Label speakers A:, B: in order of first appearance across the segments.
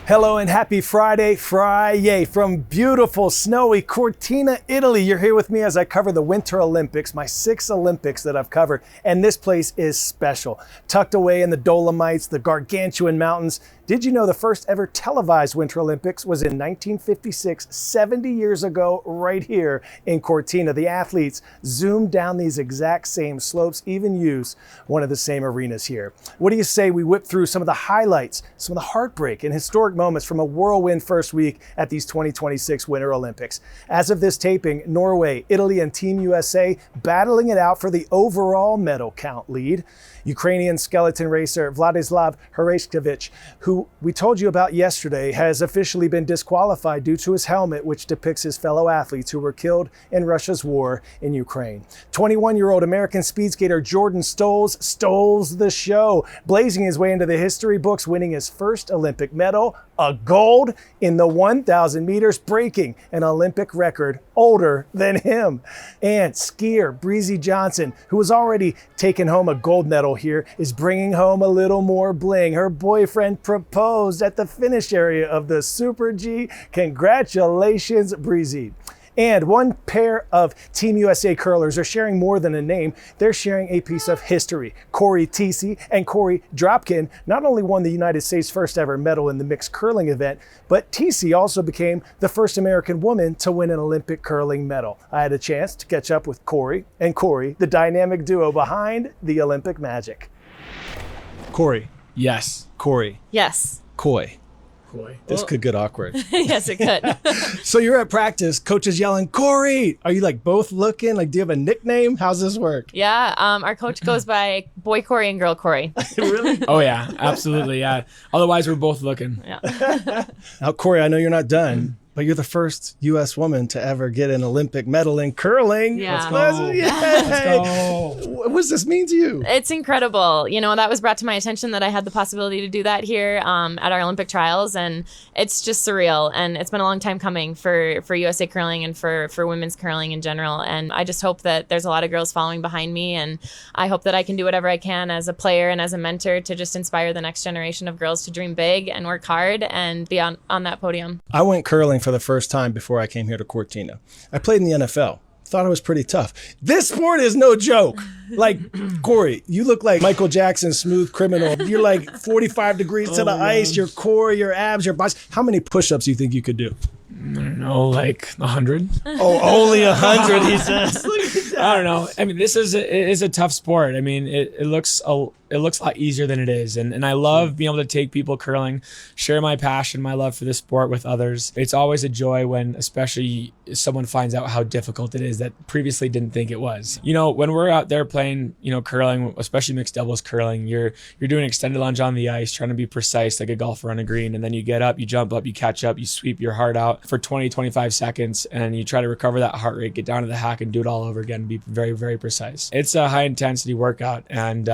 A: Hello and happy Friday from beautiful, snowy Cortina, Italy. You're here with me as I cover the Winter Olympics, my 6 Olympics that I've covered. And this place is special. Tucked away in the Dolomites, the gargantuan mountains. Did you know the first ever televised Winter Olympics was in 1956, 70 years ago, right here in Cortina? The athletes zoomed down these exact same slopes, even use one of the same arenas here. What do you say we whip through some of the highlights, some of the heartbreak and historic moments from a whirlwind first week at these 2026 Winter Olympics? As of this taping, Norway, Italy, and Team USA battling it out for the overall medal count lead. Ukrainian skeleton racer Vladislav Hereshkovich, who we told you about yesterday, has officially been disqualified due to his helmet, which depicts his fellow athletes who were killed in Russia's war in Ukraine. 21-year-old American speed skater Jordan stoles the show, blazing his way into the history books, winning his first Olympic medal, a gold in the 1,000 meters, breaking an Olympic record older than him. And skier Breezy Johnson, who has already taken home a gold medal here, is bringing home a little more bling. Her boyfriend proposed at the finish area of the Super G. Congratulations, Breezy. And one pair of Team USA curlers are sharing more than a name. They're sharing a piece of history. Corey Teesey and Corey Dropkin not only won the United States' first ever medal in the mixed curling event, but Teesey also became the first American woman to win an Olympic curling medal. I had a chance to catch up with Corey and Corey, the dynamic duo behind the Olympic magic. Corey.
B: Yes.
A: Corey.
C: Yes.
A: Coy. This could get awkward.
C: Yes, it could.
A: So you're at practice, coach is yelling, Corey! Are you like both looking? Like, do you have a nickname? How's this work?
C: Yeah, our coach goes by Boy Corey and Girl Corey.
A: Really?
B: Oh, yeah, absolutely. Yeah. Otherwise, we're both looking.
C: Yeah.
A: Now, Corey, I know you're not done, but you're the first U.S. woman to ever get an Olympic medal in curling.
C: Yeah.
B: Let's go.
A: Yay!
B: Let's go.
A: What does this mean to you?
C: It's incredible. You know, that was brought to my attention that I had the possibility to do that here at our Olympic trials, and it's just surreal. And it's been a long time coming for USA curling and for women's curling in general. And I just hope that there's a lot of girls following behind me, and I hope that I can do whatever I can as a player and as a mentor to just inspire the next generation of girls to dream big and work hard and be on that podium.
A: I went curling for the first time before I came here to Cortina. I played in the NFL. Thought it was pretty tough. This sport is no joke. Like, Corey, you look like Michael Jackson's Smooth Criminal. You're like 45 degrees to the ice, your core, your abs, your biceps. How many push-ups do you think you could do?
B: I don't know, like 100.
A: Oh, only 100, he says.
B: I don't know. I mean, it is a tough sport. I mean, it looks a lot easier than it is. And I love being able to take people curling, share my passion, my love for this sport with others. It's always a joy when especially someone finds out how difficult it is that previously didn't think it was. You know, when we're out there playing, you know, curling, especially mixed doubles curling, you're doing extended lunge on the ice, trying to be precise like a golfer on a green. And then you get up, you jump up, you catch up, you sweep your heart out for 20, 25 seconds, and you try to recover that heart rate, get down to the hack and do it all over again, be very, very precise. It's a high intensity workout. And,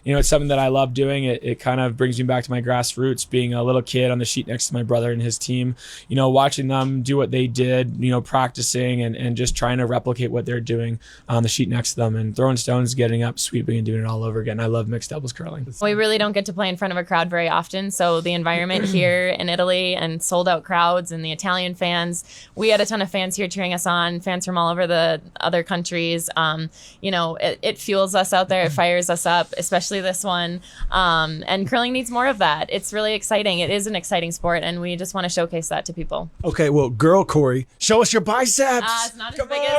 B: you know, it's something that I love doing. It kind of brings me back to my grassroots, being a little kid on the sheet next to my brother and his team, you know, watching them do what they did, you know, practicing and just trying to replicate what they're doing on the sheet next to them and throwing stones, getting up, sweeping and doing it all over again. I love mixed doubles curling.
C: We really don't get to play in front of a crowd very often. So the environment here in Italy and sold out crowds and the Italian fans, we had a ton of fans here cheering us on, fans from all over the other countries. You know, it fuels us out there. It fires us up, especially this one. And curling needs more of that. It's really exciting. It is an exciting sport, and we just want to showcase that to people.
A: Okay, well, girl Corey, show us your biceps.
C: It's not as big as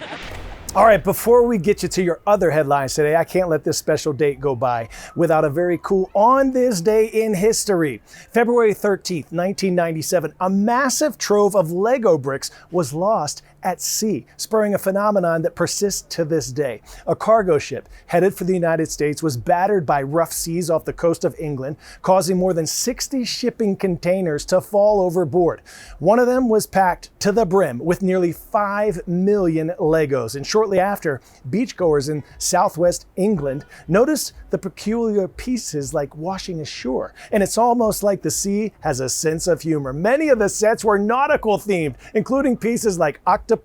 C: his.
A: All right, before we get you to your other headlines today, I can't let this special date go by without a very cool on this day in history. February 13th, 1997, a massive trove of Lego bricks was lost at sea, spurring a phenomenon that persists to this day. A cargo ship headed for the United States was battered by rough seas off the coast of England, causing more than 60 shipping containers to fall overboard. One of them was packed to the brim with nearly 5 million Legos. And shortly after, beachgoers in southwest England noticed the peculiar pieces like washing ashore. And it's almost like the sea has a sense of humor. Many of the sets were nautical themed, including pieces like octopuses,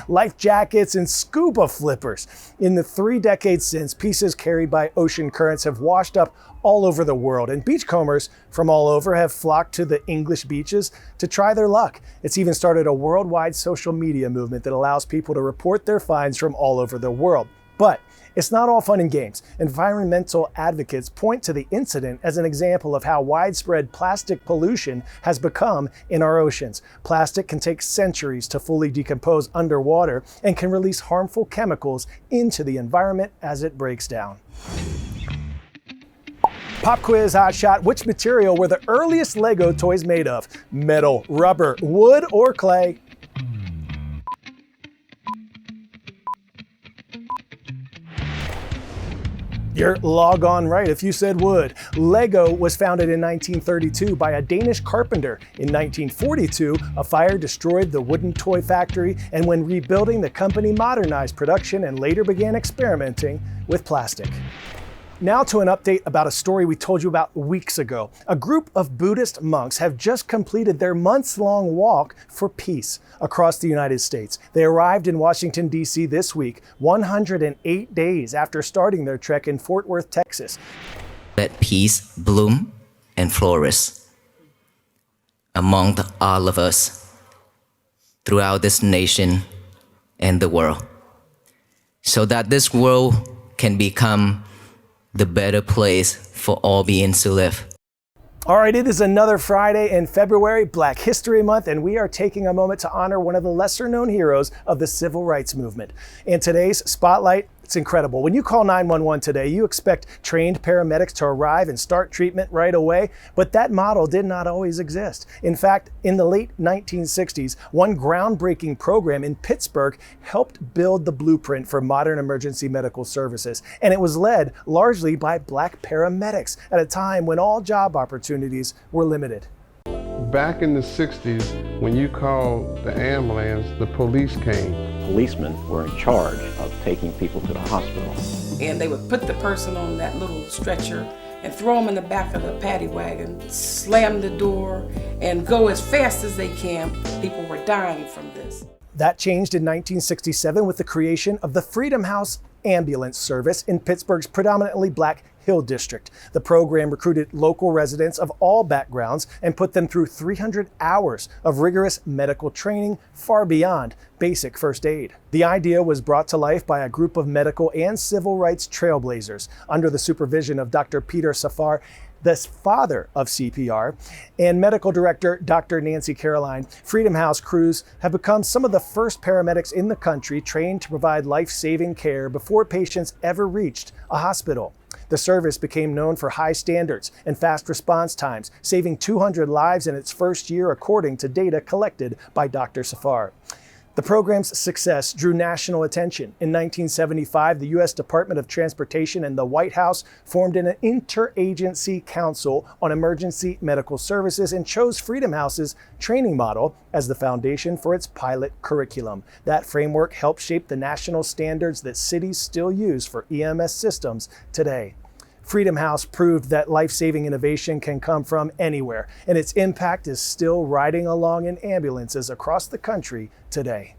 A: life jackets, and scuba flippers. In the 3 decades since, pieces carried by ocean currents have washed up all over the world, and beachcombers from all over have flocked to the English beaches to try their luck. It's even started a worldwide social media movement that allows people to report their finds from all over the world. But it's not all fun and games. Environmental advocates point to the incident as an example of how widespread plastic pollution has become in our oceans. Plastic can take centuries to fully decompose underwater and can release harmful chemicals into the environment as it breaks down. Pop quiz hot shot. Which material were the earliest Lego toys made of? Metal, rubber, wood, or clay? You're log on right if you said wood. Lego was founded in 1932 by a Danish carpenter. In 1942, a fire destroyed the wooden toy factory, and when rebuilding, the company modernized production and later began experimenting with plastic. Now to an update about a story we told you about weeks ago. A group of Buddhist monks have just completed their months-long walk for peace across the United States. They arrived in Washington, D.C. this week, 108 days after starting their trek in Fort Worth, Texas.
D: Let peace bloom and flourish among all of us throughout this nation and the world, so that this world can become the better place for all beings to live.
A: All right, it is another Friday in February, Black History Month, and we are taking a moment to honor one of the lesser known heroes of the civil rights movement. In today's Spotlight, it's incredible. When you call 911 today, you expect trained paramedics to arrive and start treatment right away, but that model did not always exist. In fact, in the late 1960s, one groundbreaking program in Pittsburgh helped build the blueprint for modern emergency medical services, and it was led largely by Black paramedics at a time when all job opportunities were limited.
E: Back in the 60s, when you called the ambulance, the police came.
F: Policemen were in charge of taking people to the hospital.
G: And they would put the person on that little stretcher and throw them in the back of the paddy wagon, slam the door, and go as fast as they can. People were dying from this.
A: That changed in 1967 with the creation of the Freedom House ambulance service in Pittsburgh's predominantly Black Hill District. The program recruited local residents of all backgrounds and put them through 300 hours of rigorous medical training, far beyond basic first aid. The idea was brought to life by a group of medical and civil rights trailblazers under the supervision of Dr. Peter Safar, the father of CPR, and medical director Dr. Nancy Caroline. Freedom House crews have become some of the first paramedics in the country trained to provide life-saving care before patients ever reached a hospital. The service became known for high standards and fast response times, saving 200 lives in its first year according to data collected by Dr. Safar. The program's success drew national attention. In 1975, the U.S. Department of Transportation and the White House formed an interagency council on emergency medical services and chose Freedom House's training model as the foundation for its pilot curriculum. That framework helped shape the national standards that cities still use for EMS systems today. Freedom House proved that life-saving innovation can come from anywhere, and its impact is still riding along in ambulances across the country today.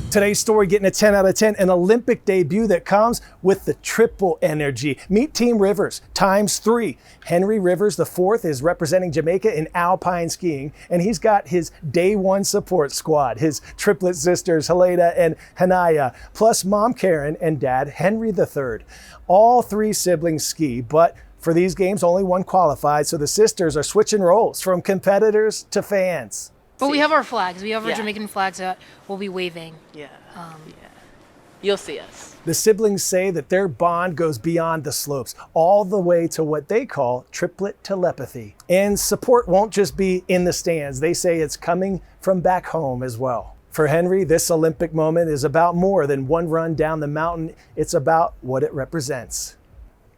A: Today's story getting a 10 out of 10, an Olympic debut that comes with the triple energy. Meet Team Rivers ×3. Henry Rivers IV is representing Jamaica in alpine skiing, and he's got his day one support squad, his triplet sisters Helena and Hanaya, plus mom Karen and dad Henry III. All three siblings ski, but for these games only one qualified, so the sisters are switching roles from competitors to fans.
H: But we have our flags. We have our Jamaican flags that we'll be waving.
I: Yeah. You'll see us.
A: The siblings say that their bond goes beyond the slopes, all the way to what they call triplet telepathy. And support won't just be in the stands. They say it's coming from back home as well. For Henry, this Olympic moment is about more than one run down the mountain. It's about what it represents.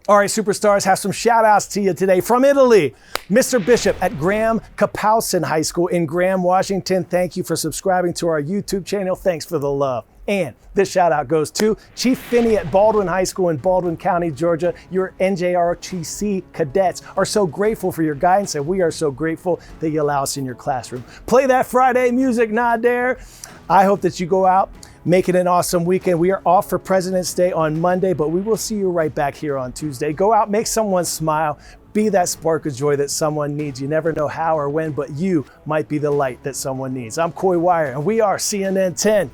A: All right, superstars, have some shout outs to you today from Italy. Mr. Bishop at Graham Kapowson High School in Graham, Washington. Thank you for subscribing to our YouTube channel. Thanks for the love. And this shout out goes to Chief Finney at Baldwin High School in Baldwin County, Georgia. Your NJRTC cadets are so grateful for your guidance, and we are so grateful that you allow us in your classroom. Play that Friday music, Nader. I hope that you go out Make it an awesome weekend. We are off for President's Day on Monday, but we will see you right back here on Tuesday. Go out, make someone smile, be that spark of joy that someone needs. You never know how or when, but you might be the light that someone needs. I'm Coy Wire, and we are CNN 10.